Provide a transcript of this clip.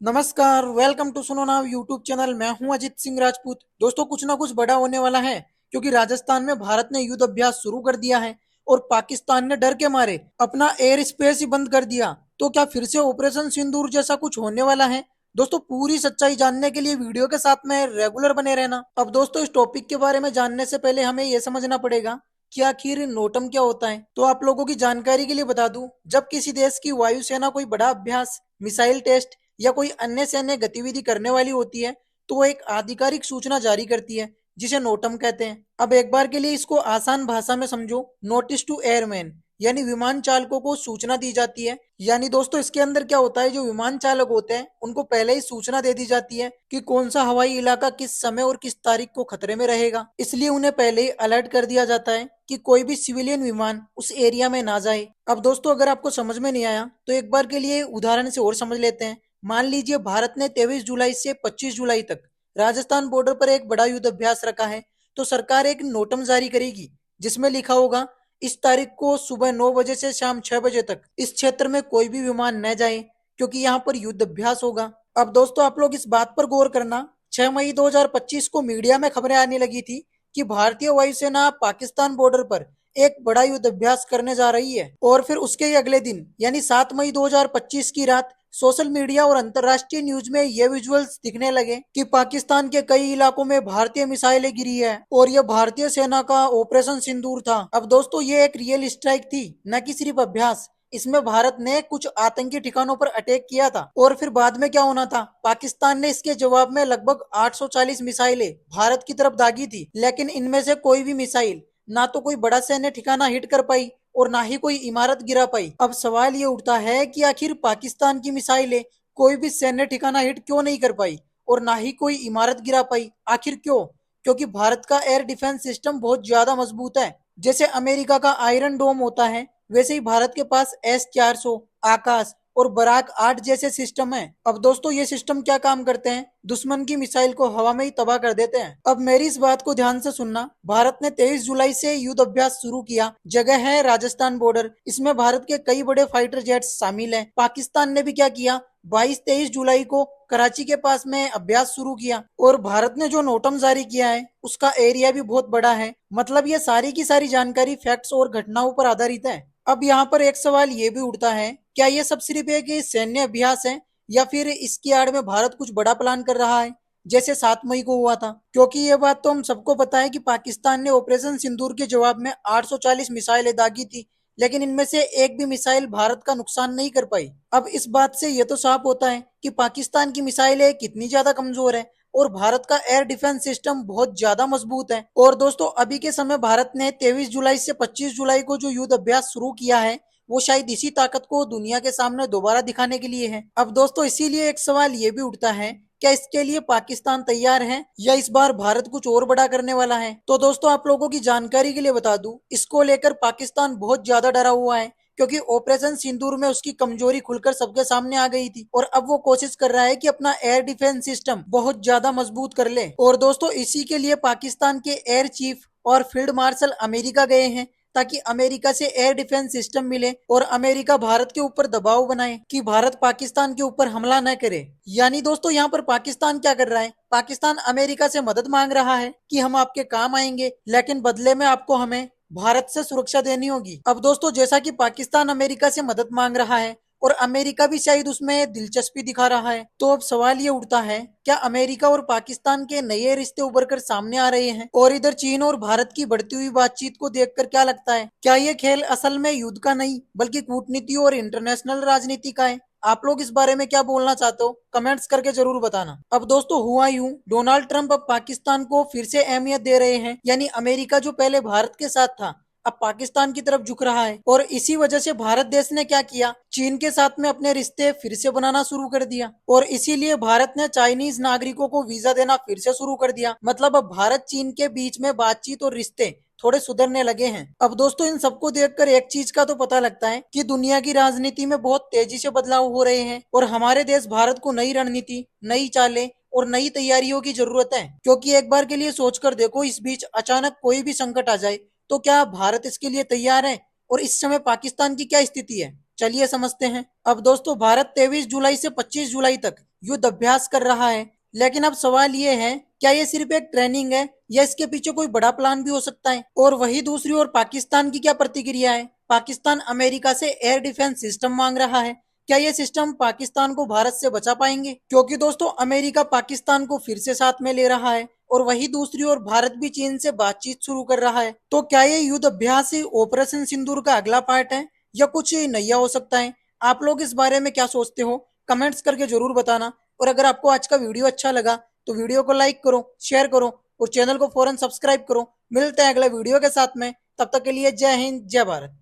नमस्कार, welcome to सुनो now YouTube channel. मैं हूं अजित सिंह राजपूत। दोस्तों, कुछ ना कुछ बड़ा होने वाला है क्योंकि राजस्थान में भारत ने युद्ध अभ्यास शुरू कर दिया है और पाकिस्तान ने डर के मारे अपना एयर स्पेस ही बंद कर दिया। तो क्या फिर से ऑपरेशन सिंदूर जैसा कुछ होने वाला है? दोस्तों, पूरी सच्चाई जानने के लिए वीडियो के साथ में रेगुलर बने रहना। अब दोस्तों, इस टॉपिक के बारे में जानने से पहले हमें यह समझना पड़ेगा कि आखिर नोटम क्या होता है। तो आप लोगों की जानकारी के लिए बता दूं, जब किसी देश की वायुसेना कोई बड़ा अभ्यास, मिसाइल टेस्ट या कोई अन्य सैन्य गतिविधि करने वाली होती है तो वो एक आधिकारिक सूचना जारी करती है जिसे नोटम कहते हैं। अब एक बार के लिए इसको आसान भाषा में समझो। नोटिस टू एयरमैन यानी विमान चालकों को सूचना दी जाती है। यानी दोस्तों, इसके अंदर क्या होता है, जो विमान चालक होते हैं उनको पहले ही सूचना दे दी जाती है कि कौन सा हवाई इलाका किस समय और किस तारीख को खतरे में रहेगा। इसलिए उन्हें पहले ही अलर्ट कर दिया जाता है कि कोई भी सिविलियन विमान उस एरिया में ना जाए। अब दोस्तों, अगर आपको समझ में नहीं आया तो एक बार के लिए उदाहरण से और समझ लेते हैं। मान लीजिए भारत ने 23 जुलाई से 25 जुलाई तक राजस्थान बॉर्डर पर एक बड़ा युद्ध अभ्यास रखा है। तो सरकार एक नोटम जारी करेगी जिसमें लिखा होगा, इस तारीख को सुबह 9 बजे से शाम 6 बजे तक इस क्षेत्र में कोई भी विमान न जाए क्योंकि यहाँ पर युद्ध अभ्यास होगा। अब दोस्तों, आप लोग इस बात पर गौर करना, 6 मई 2025 को मीडिया में खबरें आने लगी थी कि भारतीय वायुसेना पाकिस्तान बॉर्डर पर एक बड़ा युद्ध अभ्यास करने जा रही है। और फिर उसके ही अगले दिन यानी 7 मई 2025 की रात सोशल मीडिया और अंतर्राष्ट्रीय न्यूज में ये विजुअल्स दिखने लगे कि पाकिस्तान के कई इलाकों में भारतीय मिसाइलें गिरी है और यह भारतीय सेना का ऑपरेशन सिंदूर था। अब दोस्तों, ये एक रियल स्ट्राइक थी, न कि सिर्फ अभ्यास। इसमें भारत ने कुछ आतंकी ठिकानों पर अटैक किया था। और फिर बाद में क्या होना था, पाकिस्तान ने इसके जवाब में लगभग 840 मिसाइलें भारत की तरफ दागी थी, लेकिन इनमें से कोई भी मिसाइल ना तो कोई बड़ा सैन्य ठिकाना हिट कर पाई और ना ही कोई इमारत गिरा पाई। अब सवाल ये उठता है कि आखिर पाकिस्तान की मिसाइलें कोई भी सैन्य ठिकाना हिट क्यों नहीं कर पाई और ना ही कोई इमारत गिरा पाई? आखिर क्यों? क्योंकि भारत का एयर डिफेंस सिस्टम बहुत ज्यादा मजबूत है। जैसे अमेरिका का आयरन डोम होता है, वैसे ही भारत के पास S-400, आकाश और बराक 8 जैसे सिस्टम है। अब दोस्तों, ये सिस्टम क्या काम करते हैं? दुश्मन की मिसाइल को हवा में ही तबाह कर देते हैं। अब मेरी इस बात को ध्यान से सुनना। भारत ने 23 जुलाई से युद्ध अभ्यास शुरू किया। जगह है राजस्थान बॉर्डर। इसमें भारत के कई बड़े फाइटर जेट्स शामिल हैं। पाकिस्तान ने भी क्या किया, 22-23 जुलाई को कराची के पास में अभ्यास शुरू किया। और भारत ने जो नोटम जारी किया है उसका एरिया भी बहुत बड़ा है। मतलब ये सारी की सारी जानकारी फैक्ट्स और घटनाओं पर आधारित है। अब यहाँ पर एक सवाल ये भी उठता है, क्या ये सब सिर्फ एक सैन्य अभ्यास है या फिर इसकी आड़ में भारत कुछ बड़ा प्लान कर रहा है, जैसे 7 मई को हुआ था? क्योंकि ये बात तो हम सबको पता है कि पाकिस्तान ने ऑपरेशन सिंदूर के जवाब में 840 मिसाइलें दागी थी, लेकिन इनमें से एक भी मिसाइल भारत का नुकसान नहीं कर पाई। अब इस बात से ये तो साफ होता है कि पाकिस्तान की मिसाइलें कितनी ज्यादा कमजोर है और भारत का एयर डिफेंस सिस्टम बहुत ज्यादा मजबूत है। और दोस्तों, अभी के समय भारत ने 23 जुलाई से 25 जुलाई को जो युद्ध अभ्यास शुरू किया है वो शायद इसी ताकत को दुनिया के सामने दोबारा दिखाने के लिए है। अब दोस्तों, इसीलिए एक सवाल ये भी उठता है, क्या इसके लिए पाकिस्तान तैयार है या इस बार भारत कुछ और बड़ा करने वाला है? तो दोस्तों, आप लोगों की जानकारी के लिए बता दूं, इसको लेकर पाकिस्तान बहुत ज्यादा डरा हुआ है क्योंकि ऑपरेशन सिंदूर में उसकी कमजोरी खुलकर सबके सामने आ गई थी और अब वो कोशिश कर रहा है कि अपना एयर डिफेंस सिस्टम बहुत ज्यादा मजबूत कर ले। और दोस्तों, इसी के लिए पाकिस्तान के एयर चीफ और फील्ड मार्शल अमेरिका गए हैं ताकि अमेरिका से एयर डिफेंस सिस्टम मिले और अमेरिका भारत के ऊपर दबाव बनाए कि भारत पाकिस्तान के ऊपर हमला न करे। यानी दोस्तों, यहाँ पर पाकिस्तान क्या कर रहा है, पाकिस्तान अमेरिका से मदद मांग रहा है कि हम आपके काम आएंगे लेकिन बदले में आपको हमें भारत से सुरक्षा देनी होगी। अब दोस्तों, जैसा कि पाकिस्तान अमेरिका से मदद मांग रहा है और अमेरिका भी शायद उसमें दिलचस्पी दिखा रहा है, तो अब सवाल ये उठता है, क्या अमेरिका और पाकिस्तान के नए रिश्ते उभर कर सामने आ रहे हैं? और इधर चीन और भारत की बढ़ती हुई बातचीत को देखकर क्या लगता है, क्या ये खेल असल में युद्ध का नहीं बल्कि कूटनीति और इंटरनेशनल राजनीति का है? आप लोग इस बारे में क्या बोलना चाहते हो, कमेंट्स करके जरूर बताना। अब दोस्तों, हुआ यूं, डोनाल्ड ट्रंप अब पाकिस्तान को फिर से अहमियत दे रहे हैं। यानी अमेरिका जो पहले भारत के साथ था अब पाकिस्तान की तरफ झुक रहा है और इसी वजह से भारत देश ने क्या किया, चीन के साथ में अपने रिश्ते फिर से बनाना शुरू कर दिया और इसीलिए भारत ने चाइनीज नागरिकों को वीजा देना फिर से शुरू कर दिया। मतलब अब भारत चीन के बीच में बातचीत और रिश्ते थोड़े सुधरने लगे हैं। अब दोस्तों, इन सबको देखकर एक चीज का तो पता लगता है कि दुनिया की राजनीति में बहुत तेजी से बदलाव हो रहे हैं और हमारे देश भारत को नई रणनीति, नई चालें और नई तैयारियों की जरूरत है। क्योंकि एक बार के लिए सोचकर देखो, इस बीच अचानक कोई भी संकट आ जाए तो क्या भारत इसके लिए तैयार है और इस समय पाकिस्तान की क्या स्थिति है? चलिए समझते हैं। अब दोस्तों, भारत 23 जुलाई से 25 जुलाई तक युद्ध अभ्यास कर रहा है। लेकिन अब सवाल ये है, क्या ये सिर्फ एक ट्रेनिंग है या इसके पीछे कोई बड़ा प्लान भी हो सकता है? और वही दूसरी ओर पाकिस्तान की क्या प्रतिक्रिया है? पाकिस्तान अमेरिका से एयर डिफेंस सिस्टम मांग रहा है। क्या ये सिस्टम पाकिस्तान को भारत से बचा पाएंगे? क्योंकि दोस्तों अमेरिका पाकिस्तान को फिर से साथ में ले रहा है और वही दूसरी ओर भारत भी चीन से बातचीत शुरू कर रहा है। तो क्या ये युद्ध अभ्यास ऑपरेशन सिंदूर का अगला पार्ट है या कुछ नया हो सकता है? आप लोग इस बारे में क्या सोचते हो? कमेंट्स करके जरूर बताना। और अगर आपको आज का वीडियो अच्छा लगा तो वीडियो को लाइक करो, शेयर करो और चैनल को फौरन सब्सक्राइब करो। मिलते हैं अगले वीडियो के साथ में, तब तक के लिए जय हिंद, जय भारत।